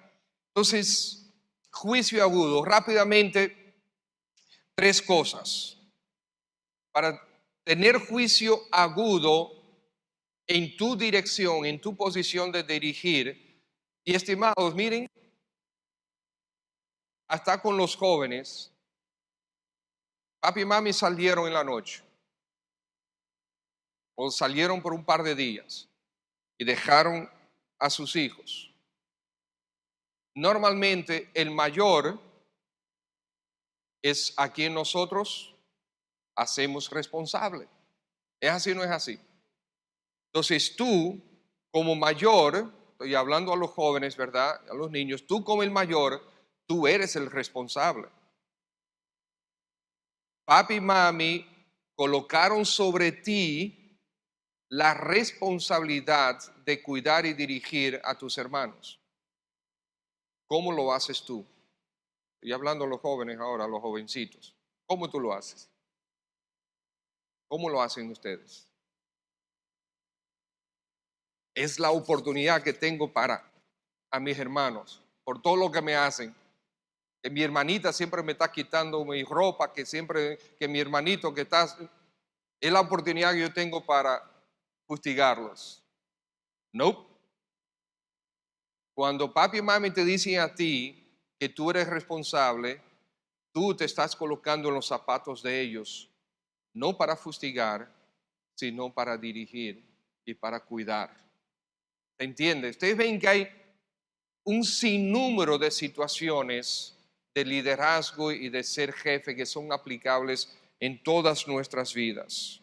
Entonces, juicio agudo, rápidamente, tres cosas. Para tener juicio agudo en tu dirección, en tu posición de dirigir, y estimados, miren, hasta con los jóvenes, papi y mami salieron en la noche, o salieron por un par de días, y dejaron a sus hijos. Normalmente el mayor es a quien nosotros hacemos responsable. ¿Es así o no es así? Entonces tú, como mayor, estoy hablando a los jóvenes, ¿verdad? A los niños, tú como el mayor, tú eres el responsable. Papi y mami colocaron sobre ti la responsabilidad de cuidar y dirigir a tus hermanos. ¿Cómo lo haces tú? Estoy hablando a los jóvenes ahora, a los jovencitos. ¿Cómo tú lo haces? ¿Cómo lo hacen ustedes? Es la oportunidad que tengo para a mis hermanos, por todo lo que me hacen. Que mi hermanita siempre me está quitando mi ropa, que mi hermanito que está, es la oportunidad que yo tengo para fustigarlos. No. Cuando papi y mami te dicen a ti que tú eres responsable, tú te estás colocando en los zapatos de ellos, no para fustigar, sino para dirigir y para cuidar. ¿Entiendes? Ustedes ven que hay un sinnúmero de situaciones de liderazgo y de ser jefe que son aplicables en todas nuestras vidas.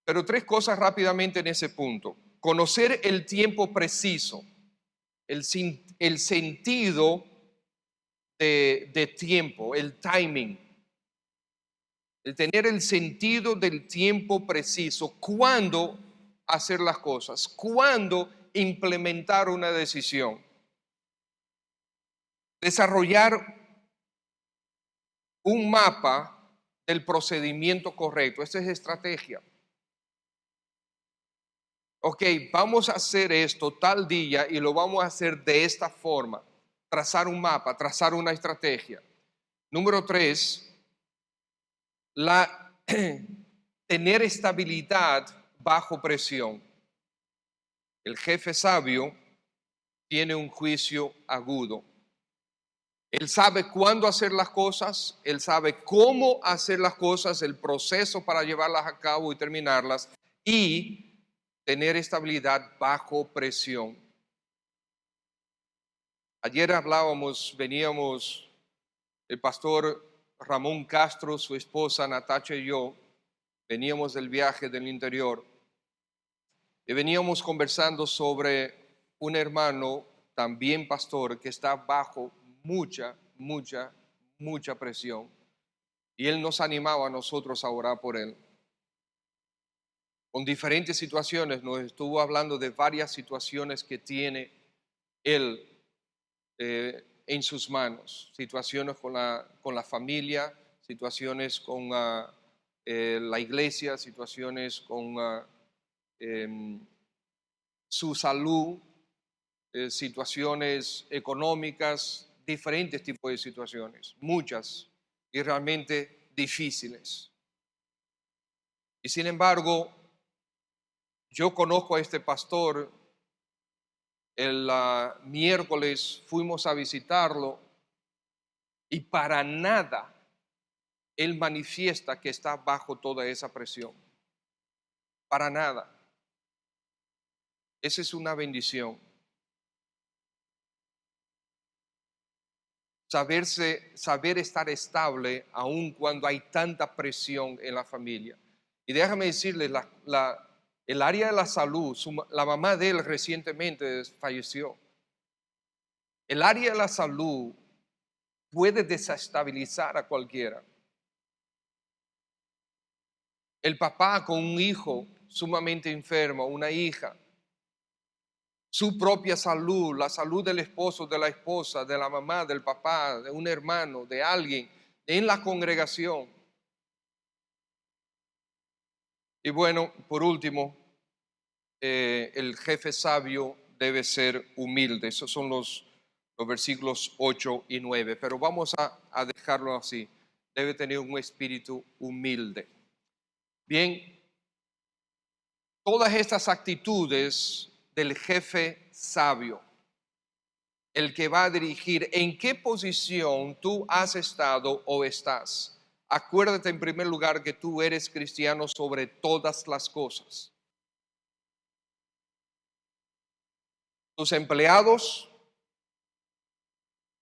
Pero tres cosas rápidamente en ese punto. Conocer el tiempo preciso, el sentido de tiempo, el timing, el tener el sentido del tiempo preciso, cuándo hacer las cosas, cuándo implementar una decisión. Desarrollar un mapa del procedimiento correcto. Esa es estrategia. Ok, vamos a hacer esto tal día y lo vamos a hacer de esta forma. Trazar un mapa, trazar una estrategia. Número 3, tener estabilidad bajo presión. El jefe sabio tiene un juicio agudo. Él sabe cuándo hacer las cosas, él sabe cómo hacer las cosas, el proceso para llevarlas a cabo y terminarlas, y tener estabilidad bajo presión. Ayer veníamos, el pastor Ramón Castro, su esposa Natacha y yo, veníamos del viaje del interior y veníamos conversando sobre un hermano, también pastor, que está bajo mucha presión. Y él nos animaba a nosotros a orar por él. Con diferentes situaciones, nos estuvo hablando de varias situaciones que tiene él en sus manos. Situaciones con la familia, situaciones con la iglesia, situaciones con su salud, situaciones económicas, diferentes tipos de situaciones, muchas y realmente difíciles. Y sin embargo, yo conozco a este pastor. El miércoles fuimos a visitarlo y para nada él manifiesta que está bajo toda esa presión. Para nada. Esa es una bendición. Saber estar estable aun cuando hay tanta presión en la familia. Y déjame decirles, el área de la salud, la mamá de él recientemente falleció. El área de la salud puede desestabilizar a cualquiera. El papá con un hijo sumamente enfermo, una hija, su propia salud, la salud del esposo, de la esposa, de la mamá, del papá, de un hermano, de alguien en la congregación. Y bueno, por último, el jefe sabio debe ser humilde. Esos son los versículos 8 y 9. Pero vamos a dejarlo así. Debe tener un espíritu humilde. Bien, todas estas actitudes del jefe sabio, el que va a dirigir, ¿en qué posición tú has estado o estás? Acuérdate en primer lugar que tú eres cristiano sobre todas las cosas. Tus empleados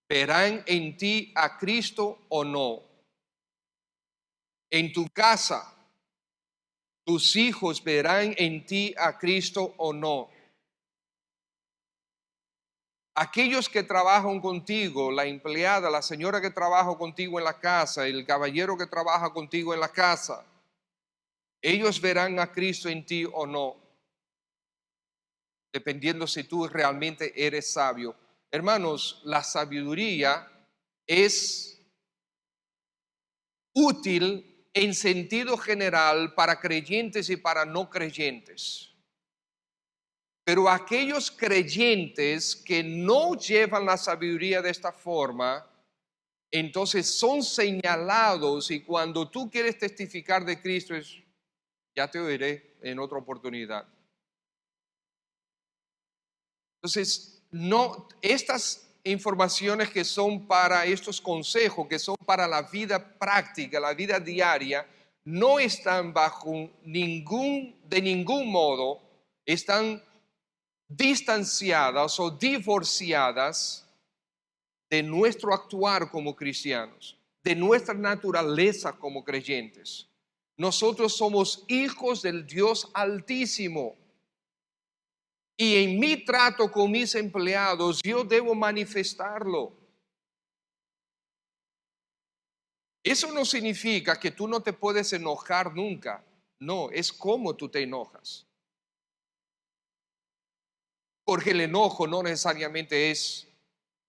verán en ti a Cristo o no. En tu casa, tus hijos verán en ti a Cristo o no. Aquellos que trabajan contigo, la empleada, la señora que trabaja contigo en la casa, el caballero que trabaja contigo en la casa, ellos verán a Cristo en ti o no, dependiendo si tú realmente eres sabio. Hermanos, la sabiduría es útil en sentido general para creyentes y para no creyentes. Pero aquellos creyentes que no llevan la sabiduría de esta forma, entonces son señalados, y cuando tú quieres testificar de Cristo es, ya te oiré en otra oportunidad. Entonces, no, estas informaciones que son para estos consejos, que son para la vida práctica, la vida diaria, no están de ningún modo, están distanciadas o divorciadas de nuestro actuar como cristianos, de nuestra naturaleza como creyentes. Nosotros somos hijos del Dios Altísimo. Y en mi trato con mis empleados, yo debo manifestarlo. Eso no significa que tú no te puedes enojar nunca. No, es cómo tú te enojas. Porque el enojo no necesariamente es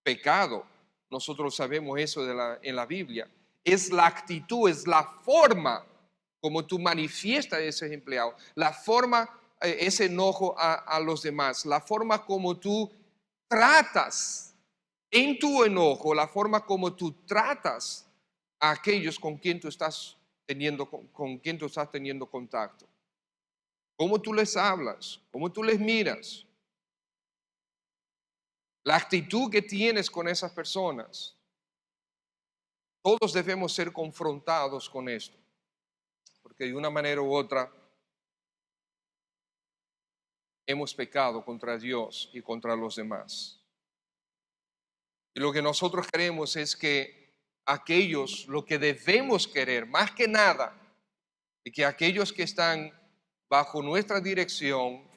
pecado. Nosotros sabemos eso en la Biblia. Es la actitud, es la forma como tú manifiestas ese empleado, la forma, ese enojo a los demás, la forma como tú tratas en tu enojo, la forma como tú tratas a aquellos con quien tú estás con quien tú estás teniendo contacto. Cómo tú les hablas, cómo tú les miras, la actitud que tienes con esas personas. Todos debemos ser confrontados con esto, porque de una manera u otra hemos pecado contra Dios y contra los demás. Y lo que nosotros queremos es que aquellos, lo que debemos querer, más que nada, y que aquellos que están bajo nuestra dirección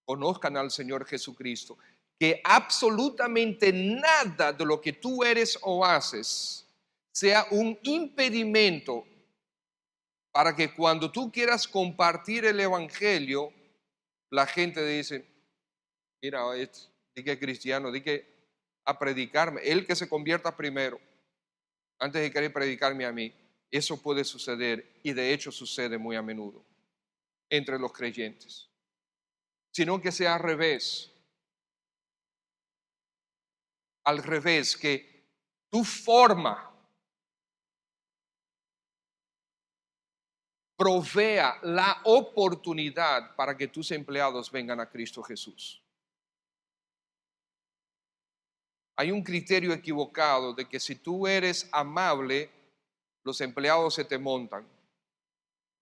conozcan al Señor Jesucristo, que absolutamente nada de lo que tú eres o haces sea un impedimento para que cuando tú quieras compartir el Evangelio, la gente dice, mira, di que es cristiano, di que a predicarme, él que se convierta primero, antes de querer predicarme a mí. Eso puede suceder, y de hecho sucede muy a menudo entre los creyentes. Sino que sea al revés, que tu forma provea la oportunidad para que tus empleados vengan a Cristo Jesús. Hay un criterio equivocado de que si tú eres amable, los empleados se te montan.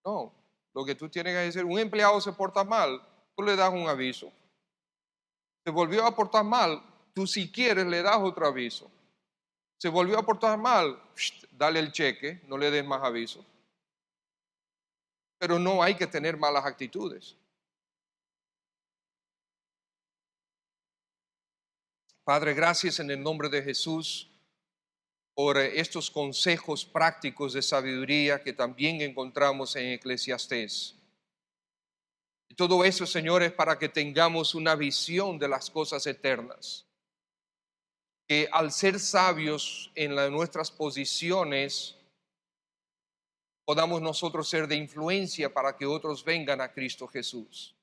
No, lo que tú tienes que decir, un empleado se porta mal, tú le das un aviso. Se volvió a portar mal, tú si quieres le das otro aviso. Se volvió a portar mal, dale el cheque, no le des más aviso. Pero no hay que tener malas actitudes. Padre, gracias en el nombre de Jesús por estos consejos prácticos de sabiduría que también encontramos en Eclesiastés. Y todo eso, Señor, es para que tengamos una visión de las cosas eternas. Que al ser sabios en nuestras posiciones, podamos nosotros ser de influencia para que otros vengan a Cristo Jesús.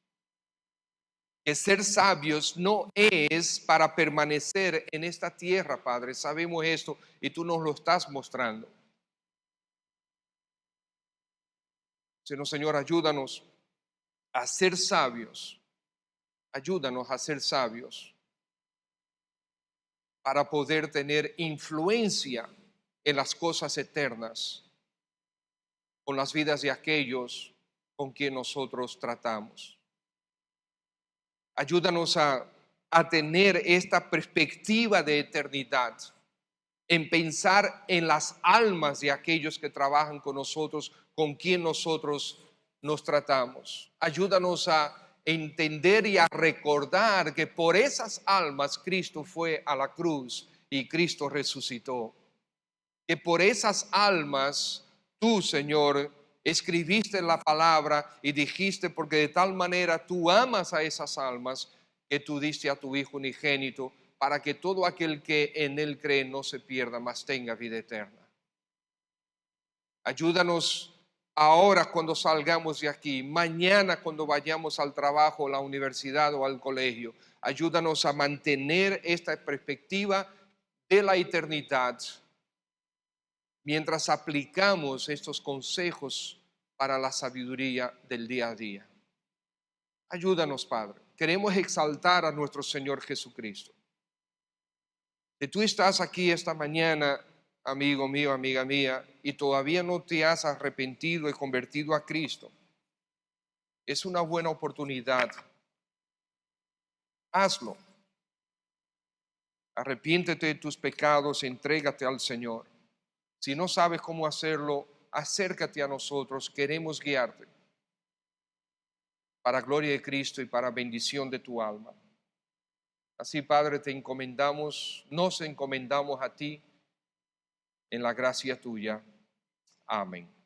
Que ser sabios no es para permanecer en esta tierra, Padre. Sabemos esto y tú nos lo estás mostrando. Señor, ayúdanos a ser sabios. Ayúdanos a ser sabios para poder tener influencia en las cosas eternas, con las vidas de aquellos con quien nosotros tratamos. Ayúdanos a tener esta perspectiva de eternidad, en pensar en las almas de aquellos que trabajan con nosotros, con quien nosotros nos tratamos. Ayúdanos a entender y a recordar que por esas almas Cristo fue a la cruz y Cristo resucitó. Que por esas almas tú, Señor, escribiste la palabra y dijiste, porque de tal manera tú amas a esas almas, que tú diste a tu Hijo unigénito, para que todo aquel que en Él cree no se pierda, mas tenga vida eterna. Ayúdanos ahora cuando salgamos de aquí, mañana cuando vayamos al trabajo, a la universidad o al colegio. Ayúdanos a mantener esta perspectiva de la eternidad mientras aplicamos estos consejos para la sabiduría del día a día. Ayúdanos, Padre. Queremos exaltar a nuestro Señor Jesucristo. Si tú estás aquí esta mañana, amigo mío, amiga mía, y todavía no te has arrepentido y convertido a Cristo, es una buena oportunidad. Hazlo. Arrepiéntete de tus pecados, entrégate al Señor. Si no sabes cómo hacerlo, acércate a nosotros, queremos guiarte para gloria de Cristo y para bendición de tu alma. Así, Padre, te encomendamos, nos encomendamos a ti en la gracia tuya. Amén.